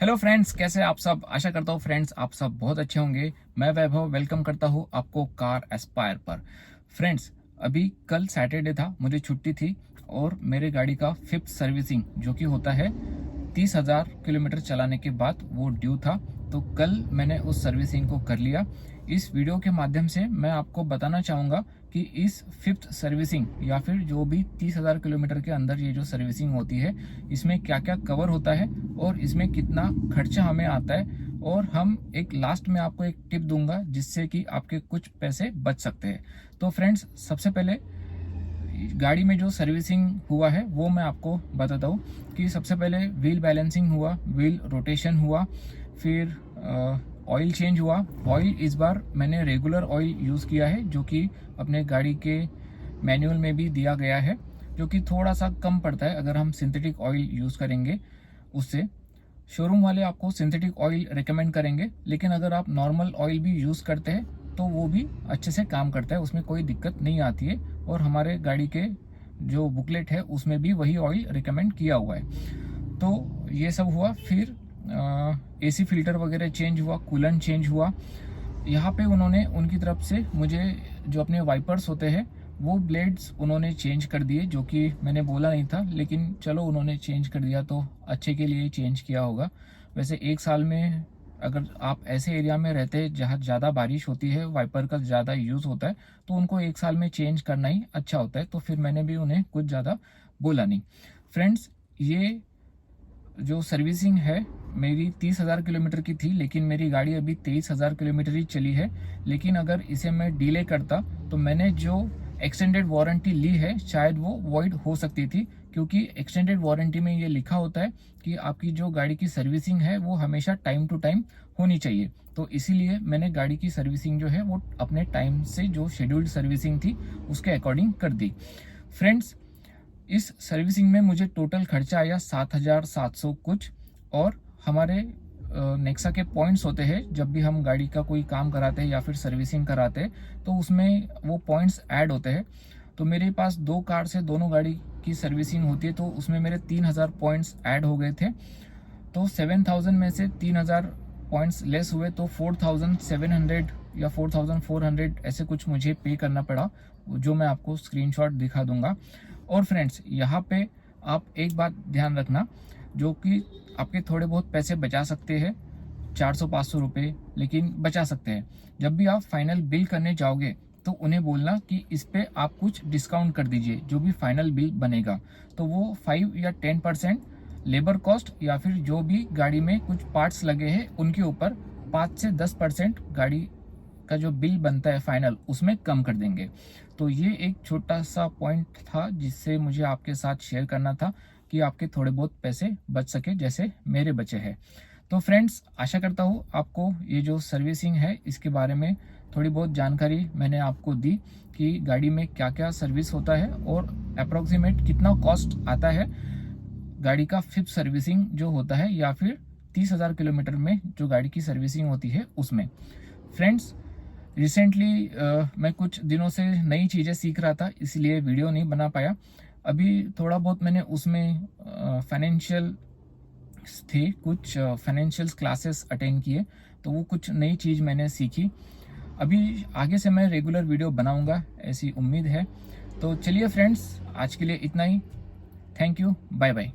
Hello friends, कैसे आप सब। आशा करता हूँ फ्रेंड्स आप सब बहुत अच्छे होंगे। मैं वैभव वेलकम करता हूँ आपको कार एस्पायर पर। फ्रेंड्स, अभी कल सैटरडे था, मुझे छुट्टी थी और मेरे गाड़ी का 5th सर्विसिंग जो कि होता है 30,000 किलोमीटर चलाने के बाद वो ड्यू था। तो कल मैंने उस सर्विसिंग को कर लिया। इस वीडियो के माध्यम से मैं आपको बताना चाहूँगा कि इस 5th सर्विसिंग या फिर जो भी 30,000 किलोमीटर के अंदर ये जो सर्विसिंग होती है, इसमें क्या क्या कवर होता है और इसमें कितना खर्चा हमें आता है। और हम एक लास्ट में आपको एक टिप दूंगा जिससे कि आपके कुछ पैसे बच सकते हैं। तो फ्रेंड्स, सबसे पहले गाड़ी में जो सर्विसिंग हुआ है वो मैं आपको बताता हूँ कि सबसे पहले व्हील बैलेंसिंग हुआ, व्हील रोटेशन हुआ, फिर ऑयल चेंज हुआ। ऑयल इस बार मैंने रेगुलर ऑयल यूज़ किया है जो कि अपने गाड़ी के मैनुअल में भी दिया गया है, जो कि थोड़ा सा कम पड़ता है अगर हम सिंथेटिक ऑयल यूज़ करेंगे उससे। शोरूम वाले आपको सिंथेटिक ऑयल रिकमेंड करेंगे, लेकिन अगर आप नॉर्मल ऑयल भी यूज़ करते हैं तो वो भी अच्छे से काम करता है, उसमें कोई दिक्कत नहीं आती है। और हमारे गाड़ी के जो बुकलेट है उसमें भी वही ऑयल रिकमेंड किया हुआ है। तो ये सब हुआ। फिर एसी फिल्टर वगैरह चेंज हुआ, कूलेंट चेंज हुआ। यहाँ पे उन्होंने उनकी तरफ से मुझे जो अपने वाइपर्स होते हैं वो ब्लेड्स उन्होंने चेंज कर दिए, जो कि मैंने बोला नहीं था, लेकिन चलो उन्होंने चेंज कर दिया तो अच्छे के लिए चेंज किया होगा। वैसे एक साल में अगर आप ऐसे एरिया में रहते हैं जहाँ ज़्यादा बारिश होती है, वाइपर का ज़्यादा यूज़ होता है, तो उनको एक साल में चेंज करना ही अच्छा होता है। तो फिर मैंने भी उन्हें कुछ ज़्यादा बोला नहीं। फ्रेंड्स, ये जो सर्विसिंग है मेरी 30,000 किलोमीटर की थी, लेकिन मेरी गाड़ी अभी 23,000 किलोमीटर ही चली है। लेकिन अगर इसे मैं डिले करता तो मैंने जो एक्सटेंडेड वारंटी ली है शायद वो वॉइड हो सकती थी, क्योंकि एक्सटेंडेड वारंटी में ये लिखा होता है कि आपकी जो गाड़ी की सर्विसिंग है वो हमेशा टाइम टू टाइम होनी चाहिए। तो इसीलिए मैंने गाड़ी की सर्विसिंग जो है वो अपने टाइम से जो शेड्यूल्ड सर्विसिंग थी उसके अकॉर्डिंग कर दी। फ्रेंड्स, इस सर्विसिंग में मुझे टोटल खर्चा आया 7,700 कुछ। और हमारे नेक्सा के पॉइंट्स होते हैं, जब भी हम गाड़ी का कोई काम कराते हैं या फिर सर्विसिंग कराते हैं तो उसमें वो पॉइंट्स ऐड होते हैं। तो मेरे पास 2 कार से दोनों गाड़ी की सर्विसिंग होती है, तो उसमें मेरे 3,000 पॉइंट्स ऐड हो गए थे। तो 7,000 में से 3,000 पॉइंट्स लेस हुए, तो 4,700 या 4,400 ऐसे कुछ मुझे पे करना पड़ा, जो मैं आपको स्क्रीनशॉट दिखा दूंगा। और फ्रेंड्स, यहाँ पे आप एक बात ध्यान रखना, जो कि आपके थोड़े बहुत पैसे बचा सकते हैं, 400-500 रुपये, लेकिन बचा सकते हैं। जब भी आप फाइनल बिल करने जाओगे तो उन्हें बोलना कि इस पे आप कुछ डिस्काउंट कर दीजिए, जो भी फाइनल बिल बनेगा। तो वो 5 या 10% लेबर कॉस्ट या फिर जो भी गाड़ी में कुछ पार्ट्स लगे हैं उनके ऊपर 5 से 10% गाड़ी का जो बिल बनता है फाइनल उसमें कम कर देंगे। तो ये एक छोटा सा पॉइंट था जिससे मुझे आपके साथ शेयर करना था कि आपके थोड़े बहुत पैसे बच सके जैसे मेरे बचे हैं। तो फ्रेंड्स, आशा करता हूँ आपको ये जो सर्विसिंग है इसके बारे में थोड़ी बहुत जानकारी मैंने आपको दी कि गाड़ी में क्या क्या सर्विस होता है और अप्रोक्सीमेट कितना कॉस्ट आता है गाड़ी का 5th सर्विसिंग जो होता है, या फिर 30,000 किलोमीटर में जो गाड़ी की सर्विसिंग होती है उसमें। फ्रेंड्स, रिसेंटली मैं कुछ दिनों से नई चीज़ें सीख रहा था, इसलिए वीडियो नहीं बना पाया। अभी थोड़ा बहुत मैंने उसमें फाइनेंशियल थे, कुछ फाइनेंशियल क्लासेस अटेंड किए, तो वो कुछ नई चीज़ मैंने सीखी। अभी आगे से मैं रेगुलर वीडियो बनाऊंगा, ऐसी उम्मीद है। तो चलिए फ्रेंड्स, आज के लिए इतना ही। Thank you, bye bye.